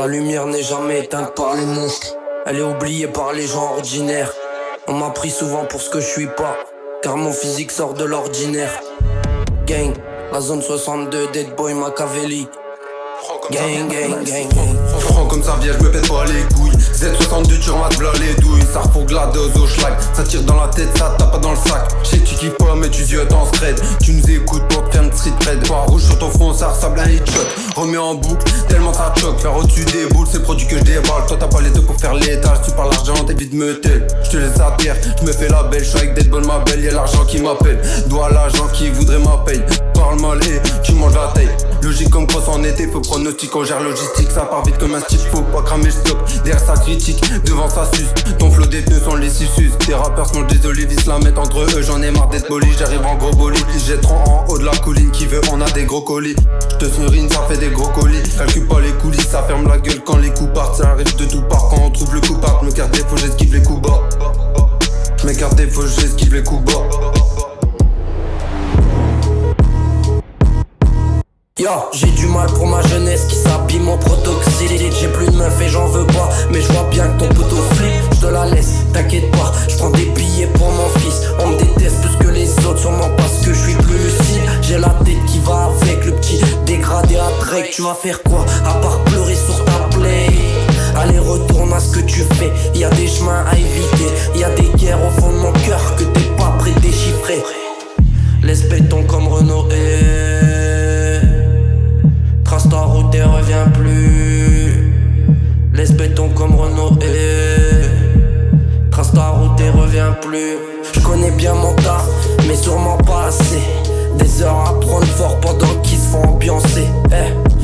La lumière n'est jamais éteinte par les monstres. Elle est oubliée par les gens ordinaires. On m'a pris souvent pour ce que je suis pas, car mon physique sort de l'ordinaire. Gang, la zone 62, Dead Boy Machiavelli. Gang, gang, gang, gang. Franc comme ça vient, je me pète pas les couilles. Z62 tu remates v'là les douilles. Ça refourgue la dose au schlag. Ça tire dans la tête, ça tape pas dans le sac. J'sais que tu kiffes pas mais tu yeux en scred. Tu nous écoutes pour te faire une street cred. Pas rouge sur ton front, ça ressemble à un headshot. Remets en boucle, tellement ça choque. Faire au-dessus des boules, c'est le produit que je déballe. Toi t'as pas les deux pour faire l'étage. Tu parles l'argent, t'évites de me tel. J'te laisse à terre, j'me fais la belle. J'suis avec Dead Boy ma belle, y'a l'argent qui m'appelle. Dois à l'agent qui voudrait ma paye. Parle mal et tu manges la taille. Logique comme cross en été, faut pronostic, on gère logistique. Ça part vite comme un stick, faut pas cramer le stock. Derrière ça critique, devant ça suce. Ton flow détenu sont les suces. Des rappeurs sont des olivis, la mettent entre eux. J'en ai marre d'être poli, j'arrive en gros bolide. Ils jetteront en haut de la colline, qui veut on a des gros colis. J'te surine, ça fait des gros colis. Calcule pas les coulisses, ça ferme la gueule quand les coups partent. Ça arrive de tout part quand on trouve le coupable. Me garde des faux, j'esquive les coups bas. J'm'écarte des faux, j'esquive les coups bas. Yo, j'ai du mal pour ma jeunesse qui s'habille mon protoxylite. J'ai plus de meuf et j'en veux pas, mais je vois bien que ton poteau flip. Je te la laisse, t'inquiète pas, je prends des billets pour mon fils. On me déteste plus que les autres, sûrement parce que je suis plus lucide. J'ai la tête qui va avec le petit dégradé à Drake. Tu vas faire quoi, à part pleurer sur ta play? Allez retourne à ce que tu fais, y'a des chemins à éviter. Y'a des guerres au fond de mon cœur que t'es pas prêt de déchiffrer. Laisse béton comme Renault trace ta route et reviens plus. Laisse béton comme Renault trace ta route et reviens plus. Je connais bien mon taf, mais sûrement pas assez. Des heures à prendre fort pendant qu'ils se font ambiancer.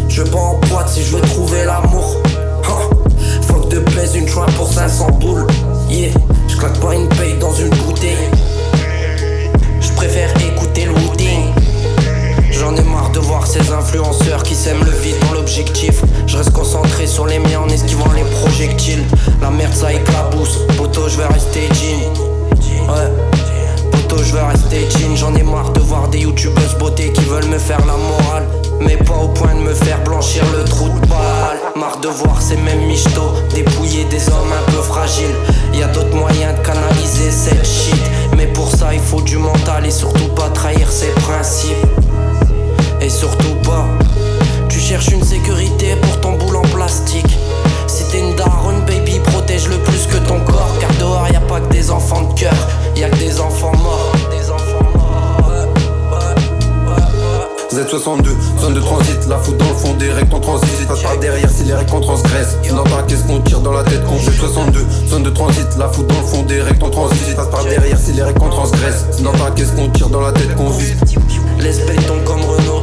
Je bats en boîte si je veux trouver l'amour. Faut que te plaise une joint pour 500 boules. Yeah, je claque pas une paye dans une bouteille. Je préfère écouter le Wu-Tang. J'en ai marre de voir ces influenceurs qui sèment le vide dans l'objectif. Je reste concentré sur les miens en esquivant les projectiles. La merde ça éclabousse, poto je vais rester jean. Ouais, poto je vais rester jean. J'en ai marre de voir des youtubeuses beauté qui veulent me faire la morale, mais pas au point de me faire blanchir le trou de balle. Marre de voir ces mêmes michtos dépouiller des hommes un peu fragiles. Y'a d'autres moyens de canaliser cette shit, mais pour ça il faut du mental et surtout pas trahir ses principes. Et surtout pas, tu cherches une sécurité pour ton boule en plastique. Si t'es une daronne baby, protège-le plus que ton corps. Car dehors y'a pas que des enfants de cœur, y'a que des enfants morts. Z62, zone de transit, la fout dans le fond des règles en transit. Passe par derrière si les règles qu'on transgresse. Dans ta caisse qu'on tire dans la tête qu'on Z62, zone de transit, la fout dans le fond des règles en transit. Passe par derrière si les règles qu'on transgresse. Dans ta caisse qu'on tire dans la tête qu'on vise. Laisse béton comme Renault